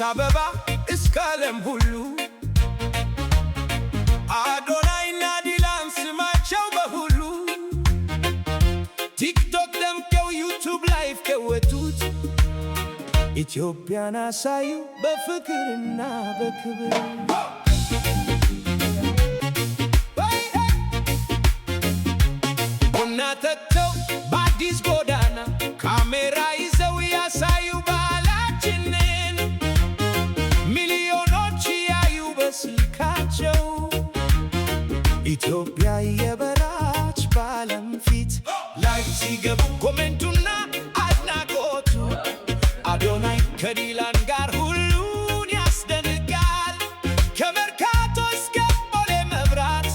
አበባ እስከ ዓለም ሁሉ አዶናይና ዲላን ስማቸው በሁሉ ቲክቶክ ደምቀው ዩቱብ ላይፍ ከወጡት ኢትዮጵያን አሳዩ በፍቅርና በክብር። ቡና ጠጥተው በአዲስ ጎዳና ካሜራ ይዘው ያሳዩ ባህላችንን ሚሊዮኖች ያዩ በስልካቸው ኢትዮጵያ የበራች በዓለም ፊት ላይ ሲገቡ ኮሜንቱና አድናቆቱ አዶናይ ከዲላን ጋር ሁሉን ያስደንቃል። ከመርካቶ እስከ ቦሌ መብራት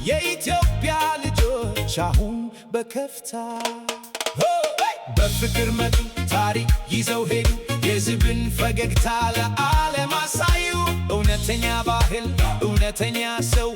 የኢትዮጵያ ልጆች አሁን በከፍታ በፍቅር መጡ ታሪክ ይዘው ሄዱ የሕዝብን ፈገግታ ለዓለም አሳዩ። እውነተኛ ባህል እውነተኛ ሰው